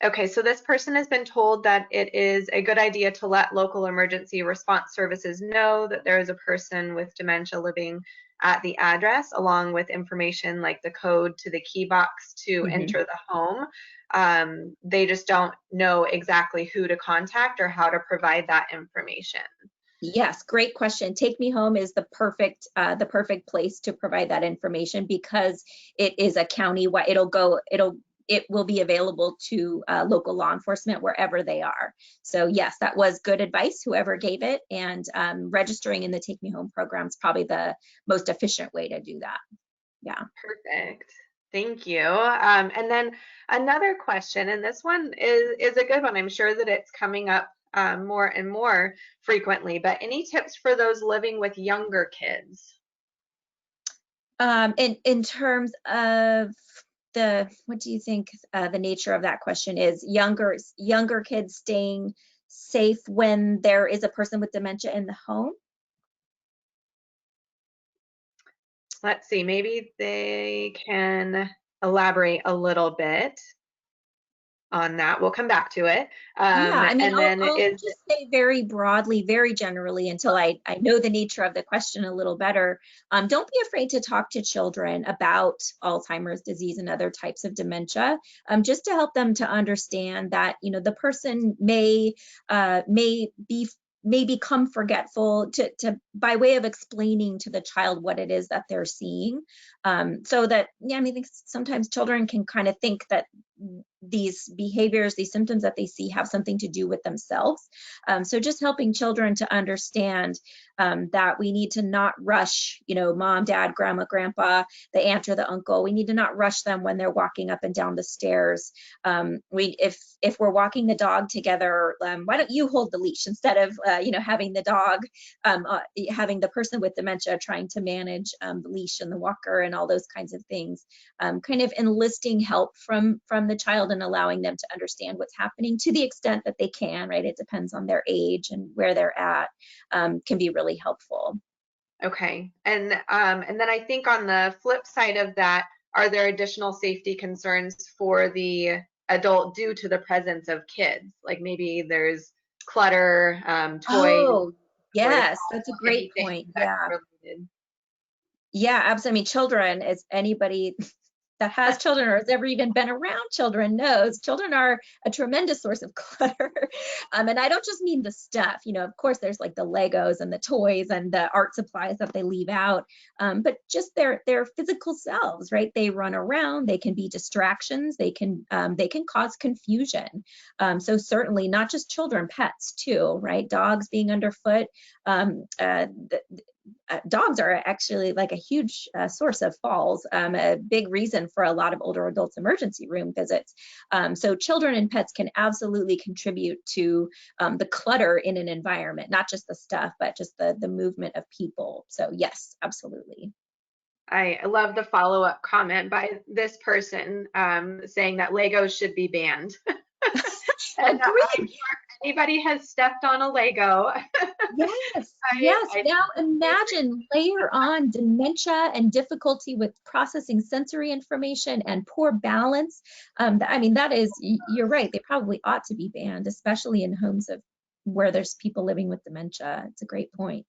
Okay, so this person has been told that it is a good idea to let local emergency response services know that there is a person with dementia living at the address, along with information like the code to the key box to Mhm. enter the home. They just don't know exactly who to contact or how to provide that information. Yes, great question. Take Me Home is the perfect place to provide that information because it is a county-wide. It will be available to local law enforcement wherever they are. So yes, that was good advice, whoever gave it, and registering in the Take Me Home program is probably the most efficient way to do that. Yeah. Perfect. Thank you. And then another question, and this one is a good one. I'm sure that it's coming up more and more frequently, but any tips for those living with younger kids? In terms of what do you think the nature of that question is? Younger kids staying safe when there is a person with dementia in the home? Let's see, maybe they can elaborate a little bit on that. We'll come back to it. Yeah, I mean, And then I'll is just say very broadly, very generally, until I know the nature of the question a little better. Don't be afraid to talk to children about Alzheimer's disease and other types of dementia, just to help them to understand that, the person may become forgetful to by way of explaining to the child what it is that they're seeing. So that, yeah, I mean, I think sometimes children can kind of think that these behaviors, these symptoms that they see have something to do with themselves. So just helping children to understand that we need to not rush, mom, dad, grandma, grandpa, the aunt or the uncle. We need to not rush them when they're walking up and down the stairs. If we're walking the dog together, why don't you hold the leash instead of having the dog, having the person with dementia trying to manage the leash and the walker and all those kinds of things. Kind of enlisting help from the child and allowing them to understand what's happening to the extent that they can, right? It depends on their age and where they're at, can be really helpful. okay. And then I think on the flip side of that, are there additional safety concerns for the adult due to the presence of kids? Like maybe there's clutter, toys, Oh, or yes, that's a great anything point. that's Yeah. related. Yeah, absolutely. I mean, children, as anybody that has children or has ever even been around children knows, children are a tremendous source of clutter. And I don't just mean the stuff, of course, there's like the Legos and the toys and the art supplies that they leave out, but just their physical selves, right? They run around, they can be distractions, they can cause confusion. So certainly not just children, pets too, right? Dogs being underfoot. Dogs are actually like a huge source of falls, a big reason for a lot of older adults emergency room visits. So children and pets can absolutely contribute to the clutter in an environment, not just the stuff, but just the movement of people. So yes, absolutely. I love the follow-up comment by this person saying that Legos should be banned. And I'm Agreed. sure if anybody has stepped on a Lego, Yes, yes. I Now totally agree. imagine layer on dementia and difficulty with processing sensory information and poor balance. I mean, you're right. They probably ought to be banned, especially in homes of where there's people living with dementia. It's a great point.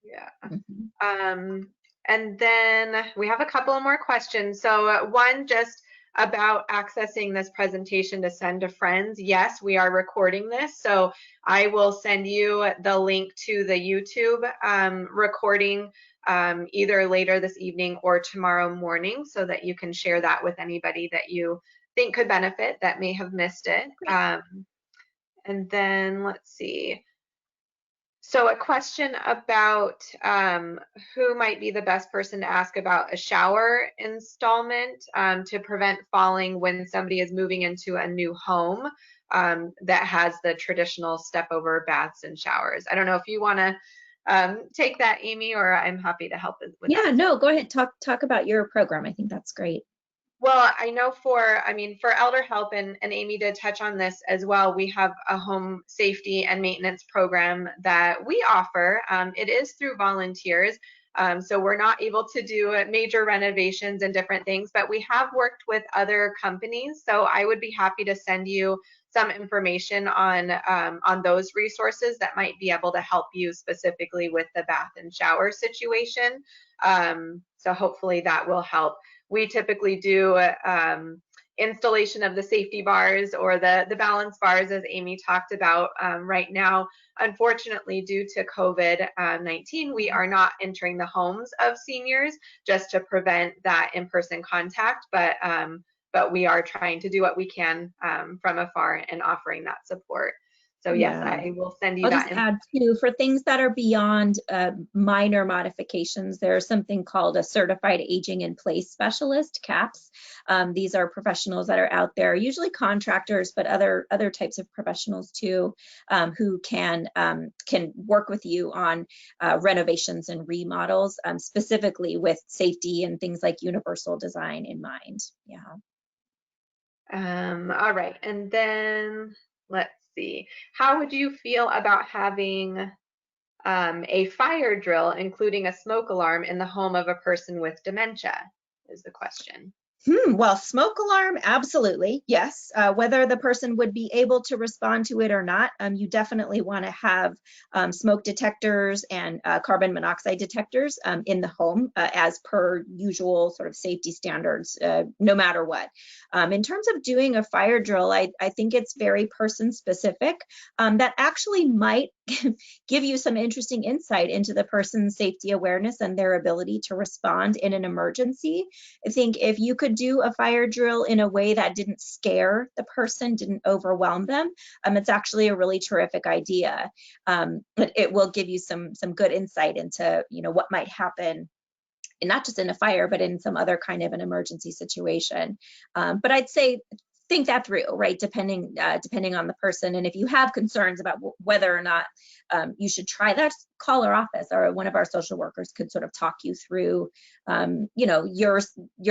Yeah. Mhm. And then we have a couple of more questions. So one just about accessing this presentation to send to friends. Yes, we are recording this. So I will send you the link to the YouTube recording either later this evening or tomorrow morning so that you can share that with anybody that you think could benefit that may have missed it. Great. And then let's see. So a question about who might be the best person to ask about a shower installment to prevent falling when somebody is moving into a new home that has the traditional step over baths and showers. I don't know if you want to take that, Amy, or I'm happy to help with Yeah, that. no, go ahead. Talk about your program. I think that's great. Well, I know for ElderHelp, and Amy did touch on this as well, we have a home safety and maintenance program that we offer. It is through volunteers, so we're not able to do major renovations and different things, but we have worked with other companies, so I would be happy to send you some information on those resources that might be able to help you specifically with the bath and shower situation. So hopefully that will help. We typically do installation of the safety bars or the balance bars, as Amy talked about. Right now, unfortunately, due to COVID-19, we are not entering the homes of seniors just to prevent that in-person contact, but we are trying to do what we can from afar and offering that support. So yes, Yeah. I will send you I'll that just add too, for things that are beyond minor modifications, there's something called a certified aging in place specialist, CAPS. These are professionals that are out there, usually contractors, but other types of professionals too, who can work with you on renovations and remodels, specifically with safety and things like universal design in mind. Yeah. All right, and then let's see. How would you feel about having a fire drill, including a smoke alarm, in the home of a person with dementia? Is the question. Well, smoke alarm, absolutely, yes. Whether the person would be able to respond to it or not, you definitely want to have smoke detectors and carbon monoxide detectors in the home as per usual sort of safety standards, no matter what. In terms of doing a fire drill, I think it's very person specific. That actually might give you some interesting insight into the person's safety awareness and their ability to respond in an emergency. I think if you could do a fire drill in a way that didn't scare the person, didn't overwhelm them, it's actually a really terrific idea. But it will give you some good insight into, what might happen, and not just in a fire, but in some other kind of an emergency situation. But I'd say think that through, right? Depending on the person, and if you have concerns about whether or not you should try that, call our office, or one of our social workers could sort of talk you through, your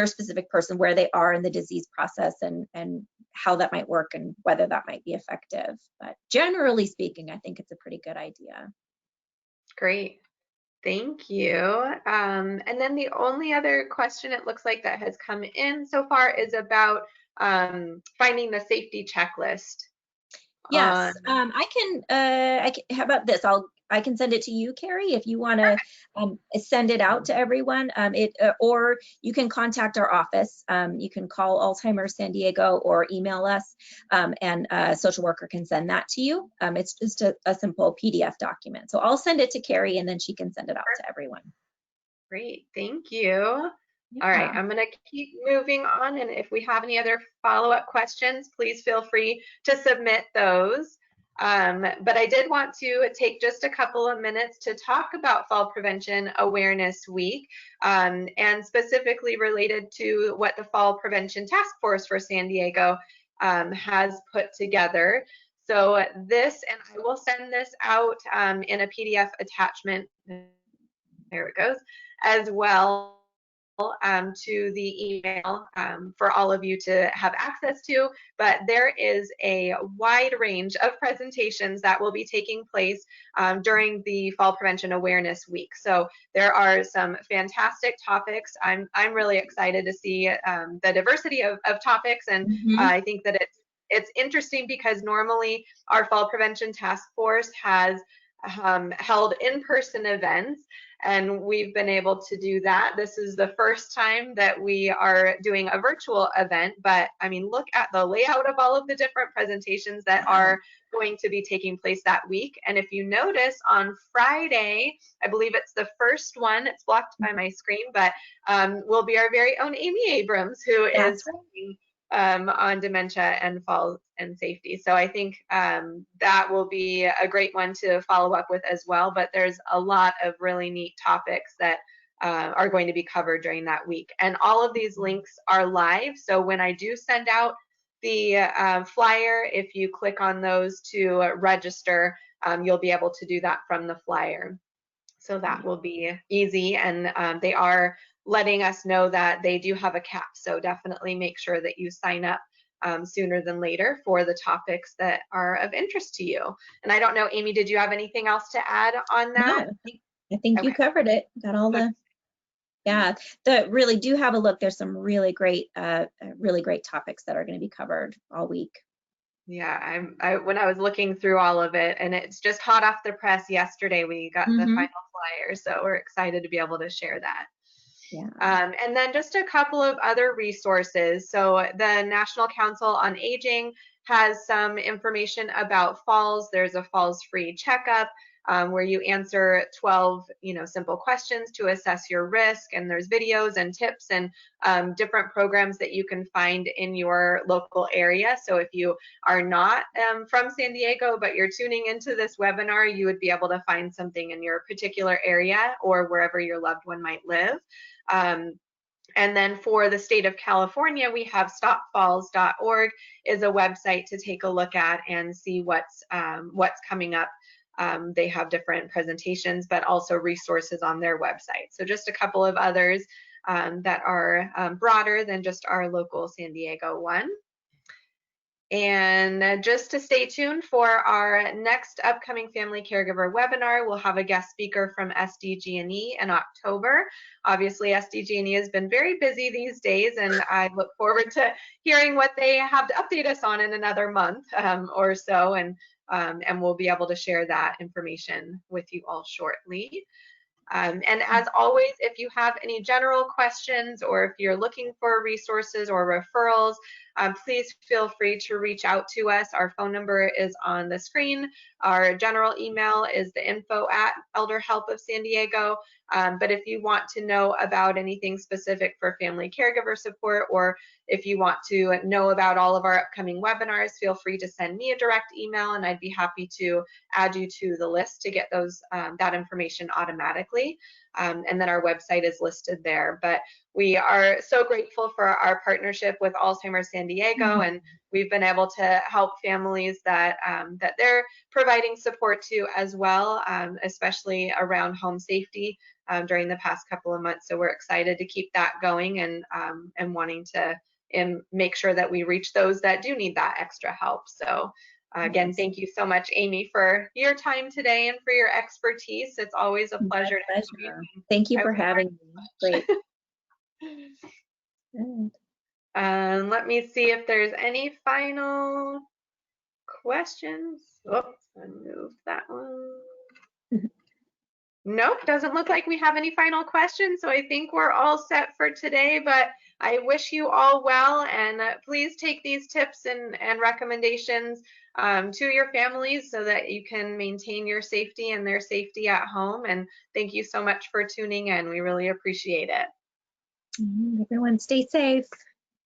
specific person, where they are in the disease process, and how that might work, and whether that might be effective. But generally speaking, I think it's a pretty good idea. Great. Thank you. And then the only other question it looks like that has come in so far is about finding the safety checklist. Yes, I can. How about this? I can send it to you, Carrie, if you want to send it out to everyone. Or you can contact our office. You can call Alzheimer's San Diego or email us, and a social worker can send that to you. It's just a simple PDF document. So I'll send it to Carrie, and then she can send it out to everyone. Great, thank you. Yeah. All right, I'm going to keep moving on, and if we have any other follow-up questions, please feel free to submit those. But I did want to take just a couple of minutes to talk about Fall Prevention Awareness Week, and specifically related to what the Fall Prevention Task Force for San Diego has put together. So this, and I will send this out in a PDF attachment, there it goes, as well, to the email for all of you to have access to. But there is a wide range of presentations that will be taking place during the Fall Prevention Awareness Week. So there are some fantastic topics. I'm really excited to see the diversity of topics, and I think that it's interesting because normally our Fall Prevention Task Force has held in-person events, and we've been able to do that. This is the first time that we are doing a virtual event, but I mean, look at the layout of all of the different presentations that are going to be taking place that week. And if you notice, on Friday, I believe it's the first one, it's blocked by my screen, but will be our very own Amy Abrams, who is on dementia and falls and safety. So I think that will be a great one to follow up with as well. But there's a lot of really neat topics that are going to be covered during that week. And all of these links are live. So when I do send out the flyer, if you click on those to register, you'll be able to do that from the flyer. So that will be easy. And they are letting us know that they do have a cap. So definitely make sure that you sign up sooner than later for the topics that are of interest to you. And I don't know, Amy, did you have anything else to add on that? No, I think you Okay. covered it. Got all the, yeah, really do have a look. There's some really great topics that are going to be covered all week. Yeah, when I was looking through all of it, and it's just hot off the press yesterday, we got the final flyer, so we're excited to be able to share that. Yeah. And then just a couple of other resources. So the National Council on Aging has some information about falls. There's a falls-free checkup where you answer 12, simple questions to assess your risk. And there's videos and tips and different programs that you can find in your local area. So if you are not from San Diego, but you're tuning into this webinar, you would be able to find something in your particular area or wherever your loved one might live. And then for the state of California, we have stopfalls.org is a website to take a look at and see what's coming up. They have different presentations, but also resources on their website. So just a couple of others that are broader than just our local San Diego one. And just to stay tuned for our next upcoming family caregiver webinar, we'll have a guest speaker from SDG&E in October. Obviously, SDG&E has been very busy these days, and I look forward to hearing what they have to update us on in another month or so, and we'll be able to share that information with you all shortly. And as always, if you have any general questions or if you're looking for resources or referrals, please feel free to reach out to us. Our phone number is on the screen. Our general email is the info@ElderHelp of San Diego. But if you want to know about anything specific for family caregiver support, or if you want to know about all of our upcoming webinars, feel free to send me a direct email and I'd be happy to add you to the list to get those that information automatically. And then our website is listed there. But we are so grateful for our partnership with Alzheimer's San Diego, and we've been able to help families that that they're providing support to as well, especially around home safety during the past couple of months. So we're excited to keep that going and wanting to make sure that we reach those that do need that extra help. So again, thank you so much, Amy, for your time today and for your expertise. It's always a pleasure. Thank you for having me. Great. Let me see if there's any final questions. Oops, I moved that one. Nope, doesn't look like we have any final questions. So I think we're all set for today, but I wish you all well, and please take these tips and recommendations to your families so that you can maintain your safety and their safety at home. And thank you so much for tuning in. We really appreciate it. Everyone stay safe.